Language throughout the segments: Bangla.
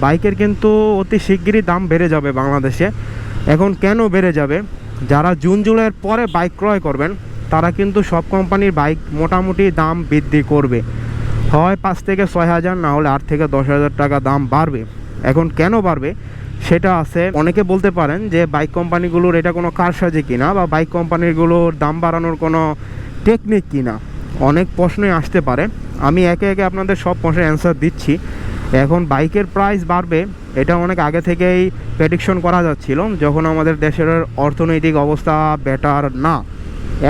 বাইকের কিন্তু অতি শিগগিরই দাম বেড়ে যাবে বাংলাদেশে। এখন কেন বেড়ে যাবে? যারা জুন জুলাইয়ের পরে বাইক ক্রয় করবেন তারা কিন্তু সব কোম্পানির বাইক মোটামুটি দাম বৃদ্ধি করবে, হয় 5 থেকে 6 হাজার, না হলে 8 থেকে 10 হাজার টাকা দাম বাড়বে। এখন কেন বাড়বে সেটা আছে। অনেকে বলতে পারেন যে বাইক কোম্পানিগুলোর এটা কোনো কারসাজি কিনা, বা বাইক কোম্পানিগুলোর দাম বাড়ানোর কোনো টেকনিক কিনা, অনেক প্রশ্নই আসতে পারে। আমি একে একে আপনাদের সব প্রশ্নের অ্যান্সার দিচ্ছি। এখন বাইকের প্রাইস বাড়বে এটা অনেক আগে থেকেই প্রেডিকশন করা যাচ্ছিল, যখন আমাদের দেশের অর্থনৈতিক অবস্থা বেটার না।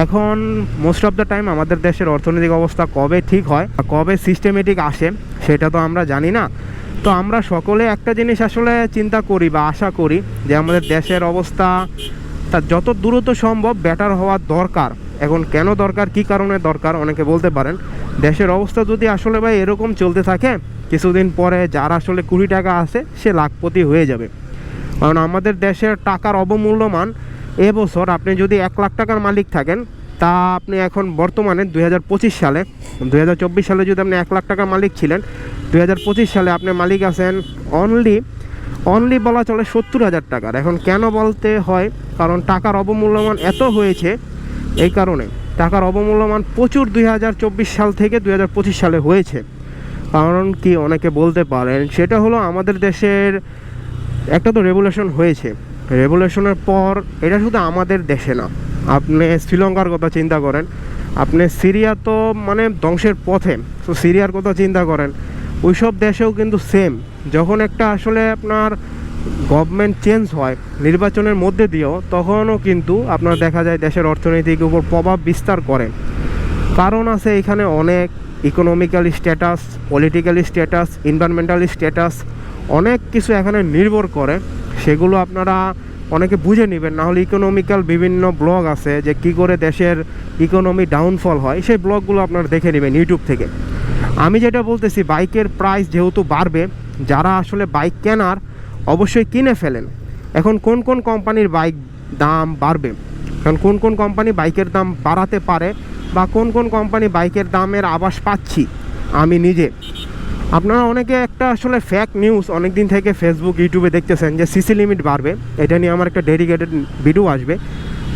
এখন মোস্ট অফ দ্য টাইম আমাদের দেশের অর্থনৈতিক অবস্থা কবে ঠিক হয়, কবে সিস্টেমেটিক আসে সেটা তো আমরা জানি না। তো আমরা সকলে একটা জিনিস আসলে চিন্তা করি বা আশা করি যে আমাদের দেশের অবস্থা তা যত দ্রুত সম্ভব বেটার হওয়া দরকার। এখন কেন দরকার, কি কারণে দরকার, অনেকে বলতে পারেন দেশের অবস্থা যদি আসলে ভাই এরকম চলতে থাকে কিছুদিন পরে যার আসলে 20 টাকা আছে সে লাখপতি হয়ে যাবে। কারণ আমাদের দেশের টাকার অবমূল্যমান এবছর, আপনি যদি 1 লাখ টাকার মালিক থাকেন তা আপনি এখন বর্তমানে 2025 সালে, 2024 সালে যদি আপনি 1 লাখ টাকার মালিক ছিলেন, 2025 সালে আপনি মালিক আছেন অনলি বলা চলে 70,000 টাকার। এখন কেন বলতে হয়, কারণ টাকার অবমূল্যমান এত হয়েছে, এই কারণে টাকার অবমূল্যমান প্রচুর 2024 সাল থেকে 2025 সালে হয়েছে। কারণ কি অনেকে বলতে পারেন সেটা হলো আমাদের দেশের একটা তো রেভলিউশন হয়েছে। রেভলিউশনের পর এটা শুধু আমাদের দেশে না, আপনি শ্রীলঙ্কার কথা চিন্তা করেন, আপনি সিরিয়া তো মানে ধ্বংসের পথে, তো সিরিয়ার কথা চিন্তা করেন, ওই সব দেশেও কিন্তু সেম। যখন একটা আসলে আপনার গভর্নমেন্ট চেঞ্জ হয় নির্বাচনের মধ্যে দিয়েও, তখনও কিন্তু আপনার দেখা যায় দেশের অর্থনীতির উপর প্রভাব বিস্তার করে। কারণ আছে এখানে অনেক, economical status, political status, environmental status, অনেক কিছু এখানে নির্ভর করে। সেগুলো আপনারা অনেকে বুঝে নেবেন, না হলে ইকোনমিক্যাল বিভিন্ন ব্লগ আছে যে কি করে দেশের ইকোনমি ডাউনফল হয়, সেই ব্লগগুলো আপনারা দেখে নেবেন ইউটিউব থেকে। আমি যেটা বলতেছি, বাইকের প্রাইস যেহেতু বাড়বে, যারা আসলে বাইক কেনার অবশ্যই কিনে ফেলেন। এখন কোন কোন কোম্পানির বাইক দাম বাড়বে, কারণ কোন কোন কোম্পানি বাইকের দাম বাড়াতে পারে, বা কোন কোন কোম্পানি বাইকের দামের আভাস পাচ্ছি আমি নিজে। আপনারা অনেকে একটা আসলে ফেক নিউজ অনেক দিন থেকে ফেসবুক ইউটিউবে দেখতেছেন যে সিসি লিমিট বাড়বে, এটা নিয়ে আমার একটা ডেডিকেটেড ভিডিও আসবে।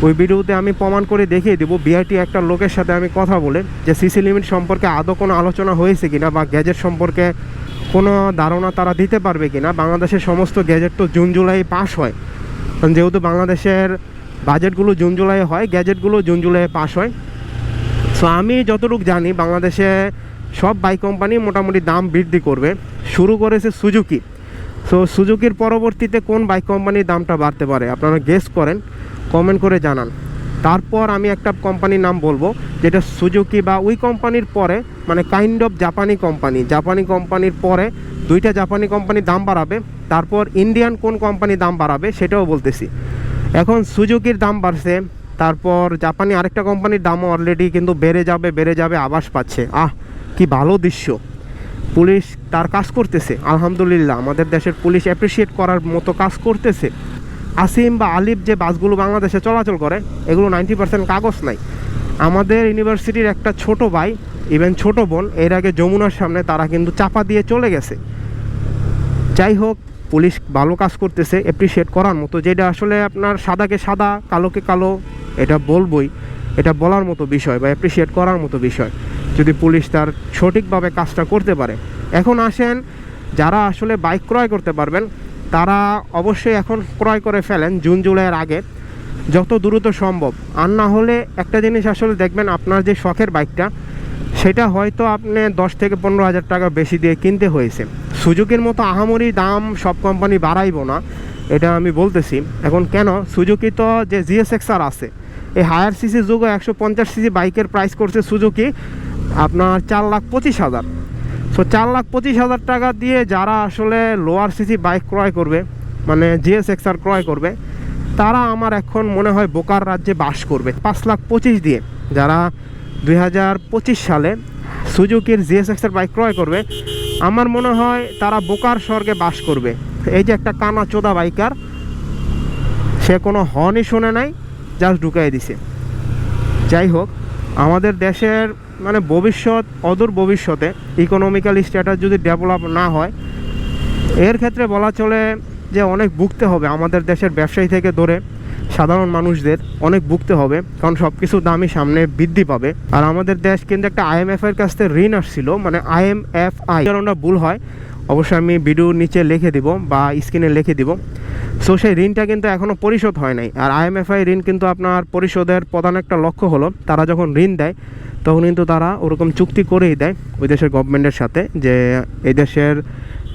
ওই ভিডিওতে আমি প্রমাণ করে দেখিয়ে দেবো বিআরটি একটা লোকের সাথে আমি কথা বলে যে সিসি লিমিট সম্পর্কে আদৌ কোনো আলোচনা হয়েছে কিনা, বা গ্যাজেট সম্পর্কে কোনো ধারণা তারা দিতে পারবে কিনা। বাংলাদেশের সমস্ত গ্যাজেট তো জুন জুলাই পাস হয়, কারণ যেহেতু বাংলাদেশের বাজেটগুলো জুন জুলাই হয়, গ্যাজেটগুলো জুন জুলাই পাস হয়। সো আমি যতটুকু জানি বাংলাদেশে সব বাইক কোম্পানি মোটামুটি দাম বৃদ্ধি করবে। শুরু করেছে সুজুকি। সো সুজুকির পরবর্তীতে কোন বাইক কোম্পানির দামটা বাড়তে পারে আপনারা গেস করেন, কমেন্ট করে জানান। তারপর আমি একটা কোম্পানির নাম বলবো যেটা সুজুকি বা ওই কোম্পানির পরে, মানে কাইন্ড অফ জাপানি কোম্পানির পরে 2টা জাপানি কোম্পানির দাম বাড়াবে। তারপর ইন্ডিয়ান কোন কোম্পানির দাম বাড়াবে সেটাও বলতেছি। এখন সুজুকির দাম বাড়ছে, তারপর জাপানি আরেকটা কোম্পানির দামও অলরেডি কিন্তু বেড়ে যাবে আভাস পাচ্ছে। কি ভালো দৃশ্য, পুলিশ তার কাজ করতেছে, আলহামদুলিল্লাহ। আমাদের দেশের পুলিশ অ্যাপ্রিসিয়েট করার মতো কাজ করতেছে। আসিম বা আলিফ যে বাসগুলো বাংলাদেশে চলাচল করে, এগুলো 90% কাগজ নাই। আমাদের ইউনিভার্সিটির একটা ছোট ভাই, ইভেন ছোট বোন, এর আগে যমুনার সামনে তারা কিন্তু চাপা দিয়ে চলে গেছে। যাই হোক, পুলিশ ভালো কাজ করতেছে, অ্যাপ্রিসিয়েট করার মতো। যেটা আসলে আপনার সাদাকে সাদা, কালোকে কালো, এটা বলবই, এটা বলার মতো বিষয় বা অ্যাপ্রিসিয়েট করার মতো বিষয় যদি পুলিশ তার সঠিকভাবে কাজটা করতে পারে। এখন আসেন, যারা আসলে বাইক ক্রয় করতে পারবেন তারা অবশ্যই এখন ক্রয় করে ফেলেন জুন জুলাইয়ের আগে, যত দ্রুত সম্ভব। আর না হলে একটা জিনিস আসলে দেখবেন, আপনার যে শখের বাইকটা সেটা হয়তো আপনি 10 থেকে 15 হাজার টাকা বেশি দিয়ে কিনতে হয়েছে। সুজুকির মতো আহামরি দাম সব কোম্পানি বাড়াইব না, এটা আমি বলতেছি। এখন কেন, সুজুকি তো যে জিএসএক্সআর আছে, এই হায়ার সিসি যুগে 150 সিসি বাইকের প্রাইস করছে সুজুকি আপনার 4,25,000। সো 4,25,000 টাকা দিয়ে যারা আসলে লোয়ার সিসি বাইক ক্রয় করবে, মানে জিএসএক্সআর ক্রয় করবে, তারা আমার এখন মনে হয় বোকার রাজ্যে বাস করবে। 5,25,000 দিয়ে যারা 2025 সালে সুজুকির জিএসএক্সআর বাইক ক্রয় করবে, আমার মনে হয় তারা বোকার স্বর্গে বাস করবে। এই যে একটা কানা চোদা বাইকার, সে কোনো হর্নই শোনে নাই, জাস্ট ঢুকাই দিছে। যাই হোক, আমাদের দেশের মানে ভবিষ্যৎ, অদূর ভবিষ্যতে ইকোনমিক্যাল স্ট্যাটাস যদি ডেভেলপ না হয়, এর ক্ষেত্রে বলা চলে যে অনেক ভুগতে হবে আমাদের দেশের ব্যবসায়ী থেকে ধরে সাধারণ মানুষদের অনেক ভুগতে হবে, কারণ সব কিছুর দামই সামনে বৃদ্ধি পাবে। আর আমাদের দেশ কিন্তু একটা IMF এর কাছ থেকে ঋণ আসছিল, মানে IMFI, কারণটা ভুল হয় অবশ্যই আমি ভিডিওর নিচে লিখে দিব বা স্ক্রিনে লিখে দিব। সো সেই ঋণটা কিন্তু এখনও পরিশোধ হয় নাই। আর IMFI ঋণ কিন্তু আপনার পরিশোধের প্রধান একটা লক্ষ্য হলো তারা যখন ঋণ দেয় তখন কিন্তু তারা ওরকম চুক্তি করেই দেয় ওই দেশের গভর্নমেন্টের সাথে যে এই দেশের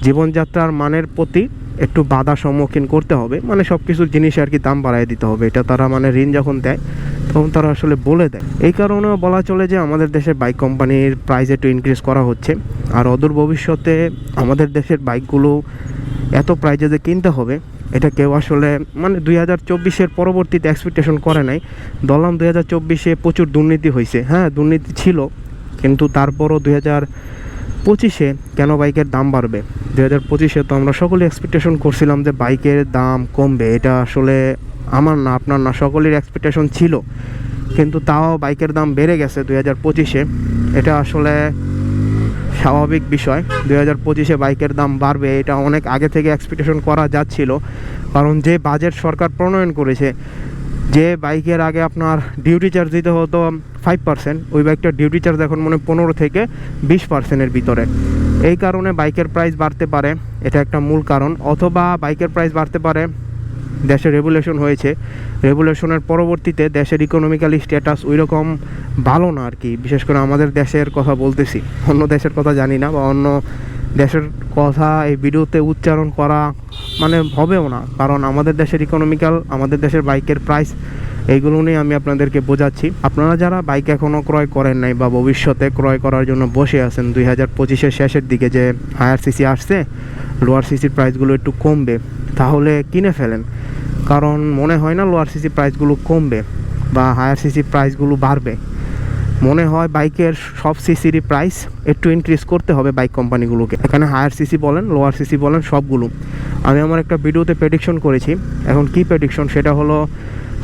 জীবনযাত্রার মানের প্রতি একটু বাধা সম্মুখীন করতে হবে, মানে সব কিছুর জিনিস আর কি দাম বাড়ায় দিতে হবে, এটা তারা মানে ঋণ যখন দেয় তখন তারা আসলে বলে দেয়। এই কারণেও বলা চলে যে আমাদের দেশের বাইক কোম্পানির প্রাইস একটু ইনক্রিজ করা হচ্ছে। আর অদূর ভবিষ্যতে আমাদের দেশের বাইকগুলো এত প্রাইজে যে কিনতে হবে এটা কেউ আসলে মানে 2024-এর পরবর্তীতে এক্সপেকটেশন করে নাই। ধরলাম 2024-এ প্রচুর দুর্নীতি হয়েছে, হ্যাঁ দুর্নীতি ছিল, কিন্তু তারপরও 2025-এ কেন বাইকের দাম বাড়বে? 2025-এ তো আমরা সকলেই এক্সপেকটেশন করছিলাম যে বাইকের দাম কমবে, এটা আসলে আমার না আপনার না সকলের এক্সপেকটেশন ছিল, কিন্তু তাও বাইকের দাম বেড়ে গেছে 2025-এ। এটা আসলে স্বাভাবিক বিষয়, 2025-এ বাইকের দাম বাড়বে এটা অনেক আগে থেকে এক্সপেকটেশন করা যাচ্ছিল, কারণ যে বাজেট সরকার প্রণয়ন করেছে, যে বাইকের আগে আপনার ডিউটি চার্জ দিতে হতো 5%, ওই বাইকটার ডিউটি চার্জ এখন মনে 15 থেকে 20%-এর ভিতরে। এই কারণে বাইকের প্রাইস বাড়তে পারে, এটা একটা মূল কারণ। অথবা বাইকের প্রাইস বাড়তে পারে দেশে রেগুলেশন হয়েছে, রেগুলেশনের পরবর্তীতে দেশের ইকোনমিক্যালি স্ট্যাটাস ওই রকম ভালো না আর কি, বিশেষ করে আমাদের দেশের কথা বলতেছি, অন্য দেশের কথা জানি না, বা অন্য দেশের কথা এই ভিডিওতে উচ্চারণ করা মানে হবেও না, কারণ আমাদের দেশের ইকোনমিক্যাল, আমাদের দেশের বাইকের প্রাইস এইগুলো নিয়ে আমি আপনাদেরকে বোঝাচ্ছি। আপনারা যারা বাইক এখনও ক্রয় করেন নাই বা ভবিষ্যতে ক্রয় করার জন্য বসে আছেন 2025-এর শেষের দিকে যে হায়ার সিসি আসছে, লোয়ার সিসির প্রাইসগুলো একটু কমবে, তাহলে কিনে ফেলেন, কারণ মনে হয় না লোয়ার সিসি প্রাইসগুলো কমবে বা হায়ার সিসি প্রাইসগুলো বাড়বে। মনে হয় বাইকের সব সিসিরই প্রাইস একটু ইনক্রিজ করতে হবে বাইক কোম্পানিগুলোকে, এখানে হায়ার সিসি বলেন লোয়ার সিসি বলেন সবগুলো। আমি আমার একটা ভিডিওতে প্রেডিকশন করেছি, এখন কি প্রেডিকশন সেটা হলো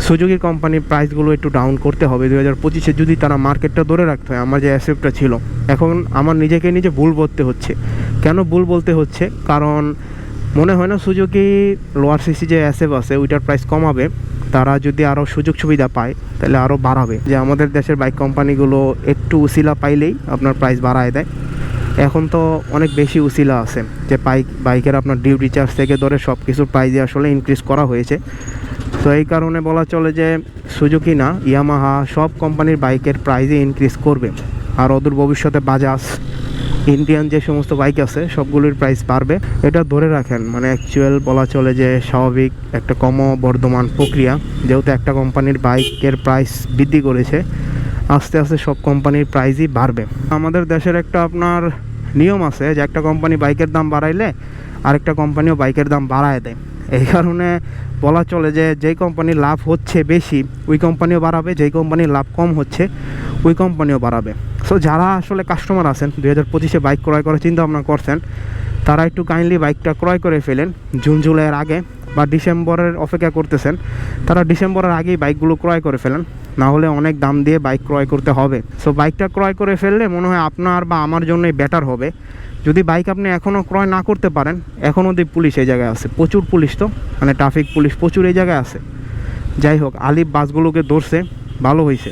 সুজুকি কোম্পানির প্রাইসগুলো একটু ডাউন করতে হবে 2025-এ, যদি তারা মার্কেটটা ধরে রাখতে হয়। আমার যে অ্যাসেপ্টটা ছিল, এখন আমার নিজেকে নিজে ভুল বলতে হচ্ছে। কেন ভুল বলতে হচ্ছে? কারণ মনে হয় না সুজুকি লোয়ার সিসি যে অ্যাসেপ আছে ওইটার প্রাইস কমাবে, তারা যদি আরও সুযোগ সুবিধা পায় তাহলে আরও বাড়াবে। যে আমাদের দেশের বাইক কোম্পানিগুলো একটু উসিলা পাইলেই আপনার প্রাইস বাড়ায় দেয়, এখন তো অনেক বেশি উসিলা আছে যে বাইকের আপনার ডিউটি চার্জ থেকে ধরে সব কিছুর প্রাইসই আসলে ইনক্রিজ করা হয়েছে। তো এই কারণে বলা চলে যে সুজুকি না ইয়ামাহা সব কোম্পানির বাইকের প্রাইসই ইনক্রিজ করবে। আর অদূর ভবিষ্যতে বাজাজ, ইন্ডিয়ান যে সমস্ত বাইক আছে সবগুলির প্রাইস বাড়বে, এটা ধরে রাখেন। মানে অ্যাকচুয়াল বলা চলে যে স্বাভাবিক একটা ক্রমবর্ধমান প্রক্রিয়া, যেহেতু একটা কোম্পানির বাইকের প্রাইস বৃদ্ধি করেছে, আস্তে আস্তে সব কোম্পানির প্রাইসই বাড়বে। আমাদের দেশের একটা আপনার নিয়ম আছে যে একটা কোম্পানি বাইকের দাম বাড়াইলে আরেকটা কোম্পানিও বাইকের দাম বাড়ায় দেয়। এই কারণে বলা চলে যে যেই কোম্পানির লাভ হচ্ছে বেশি ওই কোম্পানিও বাড়াবে, যেই কোম্পানির লাভ কম হচ্ছে ওই কোম্পানিও বাড়াবে। সো যারা আসলে কাস্টমার আছেন 2025-এ বাইক ক্রয় করার চিন্তা ভাবনা করছেন, তারা একটু কাইন্ডলি বাইকটা ক্রয় করে ফেলেন জুন জুলাইয়ের আগে, বা ডিসেম্বরের অপেক্ষা করতেছেন তারা ডিসেম্বরের আগেই বাইকগুলো ক্রয় করে ফেলেন, না হলে অনেক দাম দিয়ে বাইক ক্রয় করতে হবে। সো বাইকটা ক্রয় করে ফেললে মনে হয় আপনার বা আমার জন্যই বেটার হবে। যদি বাইক আপনি এখনও ক্রয় না করতে পারেন, এখনও অবধি পুলিশ এই জায়গায় আছে, প্রচুর পুলিশ, তো মানে ট্রাফিক পুলিশ প্রচুর এই জায়গায় আছে। যাই হোক, আলিফ বাসগুলোকে ধরছে, ভালো হয়েছে।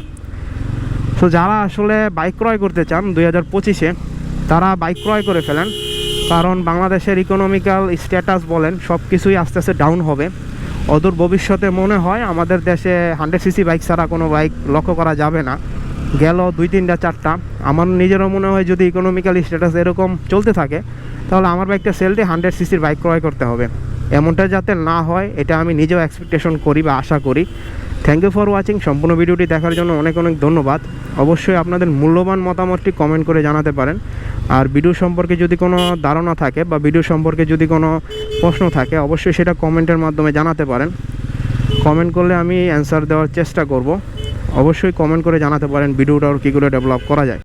সো যারা আসলে বাইক ক্রয় করতে চান 2025-এ, তারা বাইক ক্রয় করে ফেলেন, কারণ বাংলাদেশের ইকোনমিক্যাল স্ট্যাটাস বলেন সব কিছুই আস্তে আস্তে ডাউন হবে। অদূর ভবিষ্যতে মনে হয় আমাদের দেশে 100cc বাইক ছাড়া কোনো বাইক লক্ষ্য করা যাবে না, গেল 2-3-4টা। আমার নিজেরও মনে হয় যদি ইকোনমিক্যাল স্ট্যাটাস এরকম চলতে থাকে তাহলে আমার বাইকটা সেলটি 100cc বাইক ক্রয় করতে হবে। এমনটা যাতে না হয় এটা আমি নিজেও এক্সপেকটেশন করি বা আশা করি। Thank you for watching. সম্পূর্ণ ভিডিওটি দেখার জন্য অনেক অনেক ধন্যবাদ। অবশ্যই আপনাদের মূল্যবান মতামতটি কমেন্ট করে জানাতে পারেন। আর ভিডিও সম্পর্কে যদি কোনো ধারণা থাকে বা ভিডিও সম্পর্কে যদি কোনো প্রশ্ন থাকে অবশ্যই সেটা কমেন্টের মাধ্যমে জানাতে পারেন। কমেন্ট করলে আমি অ্যান্সার দেওয়ার চেষ্টা করব। অবশ্যই কমেন্ট করে জানাতে পারেন ভিডিওটা কী করে ডেভেলপ করা যায়।